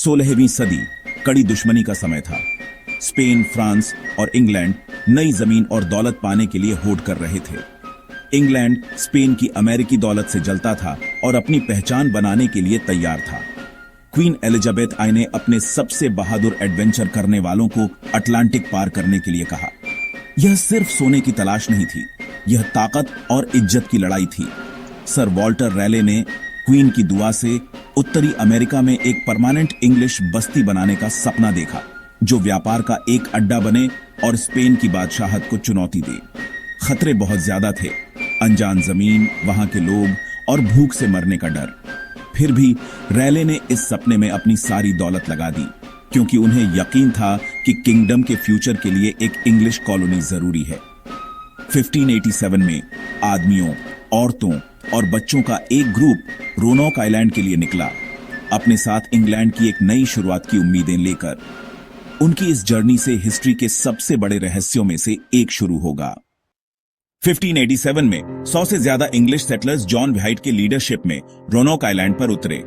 16वीं सदी कड़ी दुश्मनी का समय था। स्पेन, फ्रांस और इंग्लैंड नई जमीन और दौलत पाने के लिए होड़ कर रहे थे। इंग्लैंड स्पेन की अमेरिकी दौलत से जलता था और अपनी पहचान बनाने के लिए तैयार था। क्वीन एलिजाबेथ आई ने अपने सबसे बहादुर एडवेंचर करने वालों को अटलांटिक पार करने के लिए कहा। यह सिर्फ सोने की तलाश नहीं थी, यह ताकत और इज्जत की लड़ाई थी। सर वॉल्टर रैले ने क्वीन की दुआ से उत्तरी अमेरिका में एक परमानेंट इंग्लिश बस्ती बनाने का सपना देखा, जो व्यापार का एक अड्डा बने और स्पेन की बादशाहत को चुनौती दे। खतरे बहुत ज्यादा थे, अनजान जमीन, वहां के लोग और भूख से मरने का डर। फिर भी रैले ने इस सपने में अपनी सारी दौलत लगा दी, क्योंकि उन्हें यकीन था कि किंगडम के फ्यूचर के लिए एक इंग्लिश कॉलोनी जरूरी है। 1587 में आदमियों, औरतों और बच्चों का एक ग्रुप रोनॉक आइलैंड के लिए निकला, अपने साथ इंग्लैंड की एक नई शुरुआत की उम्मीदें लेकर। उनकी इस जर्नी से हिस्ट्री के सबसे बड़े रहस्यों में से एक शुरू होगा। 1587 में 100 से ज्यादा इंग्लिश सेटलर्स जॉन व्हाइट के लीडरशिप में रोनॉक आइलैंड पर उतरे।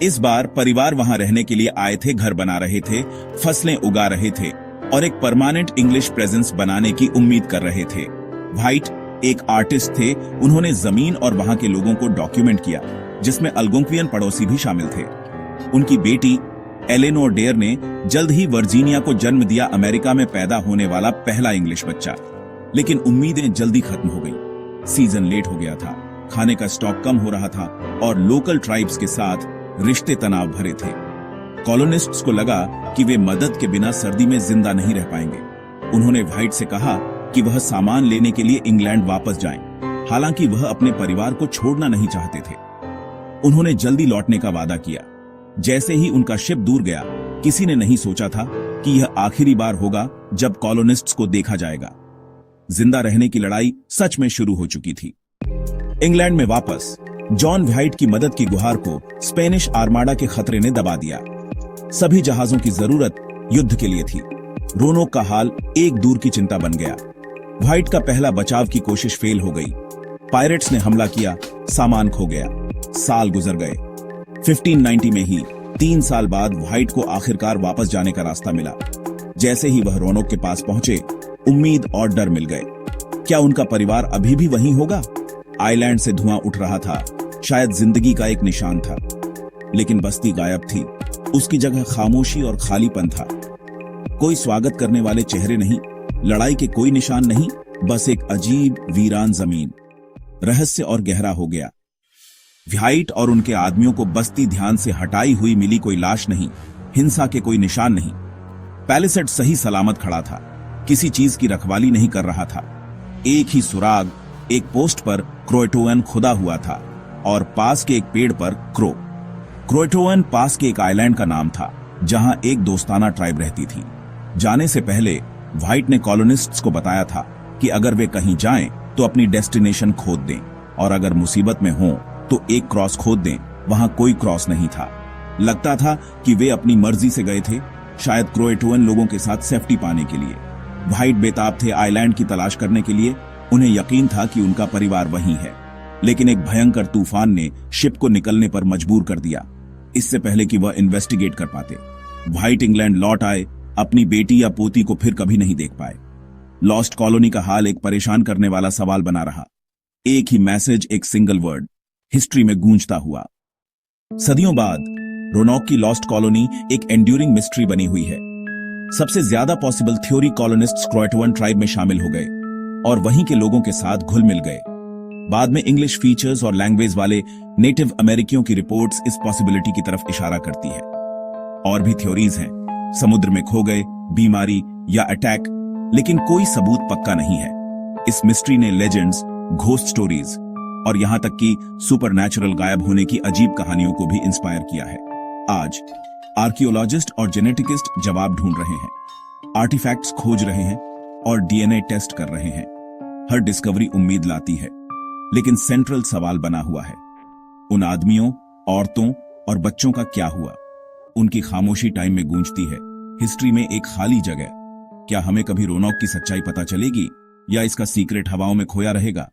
इस बार परिवार वहां रहने के लिए आए थे, घर बना रहे थे, फसलें उगा रहे थे और एक परमानेंट इंग्लिश प्रेजेंस बनाने की उम्मीद कर रहे थे। व्हाइट एक आर्टिस्ट थे, उन्होंने जमीन और वहां के लोगों को डॉक्यूमेंट किया, जिसमें अल्गोंक्वियन पड़ोसी भी शामिल थे। उनकी बेटी एलेनोर डेयर ने जल्द ही वर्जीनिया को जन्म दिया, अमेरिका में पैदा होने वाला पहला इंग्लिश बच्चा। लेकिन उम्मीदें जल्दी खत्म हो गई। सीजन लेट हो गया था, खाने का स्टॉक कम हो रहा था और लोकल ट्राइब्स के साथ रिश्ते तनाव भरे थे। कॉलोनिस्ट्स को लगा कि वे मदद के बिना सर्दी में जिंदा नहीं रह पाएंगे। उन्होंने व्हाइट से कहा कि वह सामान लेने के लिए इंग्लैंड वापस जाएं, हालांकि वह अपने परिवार को छोड़ना नहीं चाहते थे। उन्होंने जल्दी लौटने का वादा किया। जैसे ही उनका शिप दूर गया, किसी ने नहीं सोचा था कि यह आखिरी बार होगा जब कॉलोनिस्ट्स को देखा जाएगा। जिंदा रहने की लड़ाई सच में शुरू हो चुकी थी। इंग्लैंड में वापस जॉन व्हाइट की मदद की गुहार को स्पेनिश आर्माडा के खतरे ने दबा दिया। सभी जहाजों की जरूरत युद्ध के लिए थी। रोनोक का हाल एक दूर की चिंता बन गया। व्हाइट का पहला बचाव की कोशिश फेल हो गई। पायरेट्स ने हमला किया, सामान खो गया। साल गुजर गए। 1590 में ही 3 साल बाद व्हाइट को आखिरकार वापस जाने का रास्ता मिला। जैसे ही वह रोनोक के पास पहुंचे, उम्मीद और डर मिल गए। क्या उनका परिवार अभी भी वहीं होगा? आइलैंड से धुआं उठ रहा था, शायद जिंदगी का एक निशान था। लेकिन बस्ती गायब थी, उसकी जगह खामोशी और खालीपन था। कोई स्वागत करने वाले चेहरे नहीं, लड़ाई के कोई निशान नहीं, बस एक अजीब वीरान जमीन। रहस्य और गहरा हो गया। व्हाइट और उनके आदमियों को बस्ती ध्यान से हटाई हुई मिली, कोई लाश नहीं, हिंसा के कोई निशान नहीं। पैलिसेड सही सलामत खड़ा था, किसी चीज की रखवाली नहीं कर रहा था। एक ही सुराग, एक पोस्ट पर क्रोएटोवन खुदा हुआ था और पास के एक पेड़ पर क्रो। क्रोएटोवन पास के एक आइलैंड का नाम था, जहां एक दोस्ताना ट्राइब रहती थी। जाने से पहले व्हाइट ने कॉलोनिस्ट्स को बताया था कि अगर वे कहीं जाएं तो अपनी डेस्टिनेशन खोद दें और अगर मुसीबत में हों तो एक क्रॉस खोद दें। वहां कोई क्रॉस नहीं था। लगता था कि वे अपनी मर्जी से गए थे, शायद क्रोएटोवन लोगों के साथ सेफ्टी पाने के लिए। व्हाइट बेताब थे आइलैंड की तलाश करने के लिए। उन्हें यकीन था कि उनका परिवार वहीं है। लेकिन एक भयंकर तूफान ने शिप को निकलने पर मजबूर कर दिया, इससे पहले कि वह इन्वेस्टिगेट कर पाते। व्हाइट इंग्लैंड लौट आए, अपनी बेटी या पोती को फिर कभी नहीं देख पाए। लॉस्ट कॉलोनी का हाल एक परेशान करने वाला सवाल बना रहा। एक ही मैसेज, एक सिंगल वर्ड, हिस्ट्री में गूंजता हुआ। सदियों बाद रोनॉक की लॉस्ट कॉलोनी एक एंड्यूरिंग मिस्ट्री बनी हुई है। सबसे ज्यादा पॉसिबल थ्योरी कॉलोनिस्ट्स क्रोएटोवन ट्राइब में शामिल हो गए और वहीं के लोगों के साथ घुल मिल गए। बाद में इंग्लिश फीचर्स और लैंग्वेज वाले नेटिव अमेरिकियों की रिपोर्ट्स इस पॉसिबिलिटी की तरफ इशारा करती है। और भी थ्योरीज हैं, समुद्र में खो गए, बीमारी या अटैक, लेकिन कोई सबूत पक्का नहीं है। इस मिस्ट्री ने लेजेंड्स, घोस्ट स्टोरीज और यहां तक कि सुपरनैचुरल गायब होने की अजीब कहानियों को भी इंस्पायर किया है। आज आर्कियोलॉजिस्ट और जेनेटिकिस्ट जवाब ढूंढ रहे हैं, आर्टिफैक्ट्स खोज रहे हैं और डीएनए टेस्ट कर रहे हैं। हर डिस्कवरी उम्मीद लाती है, लेकिन सेंट्रल सवाल बना हुआ है, उन आदमियों, औरतों और बच्चों का क्या हुआ? उनकी खामोशी टाइम में गूंजती है, हिस्ट्री में एक खाली जगह। क्या हमें कभी रोनॉक की सच्चाई पता चलेगी या इसका सीक्रेट हवाओं में खोया रहेगा?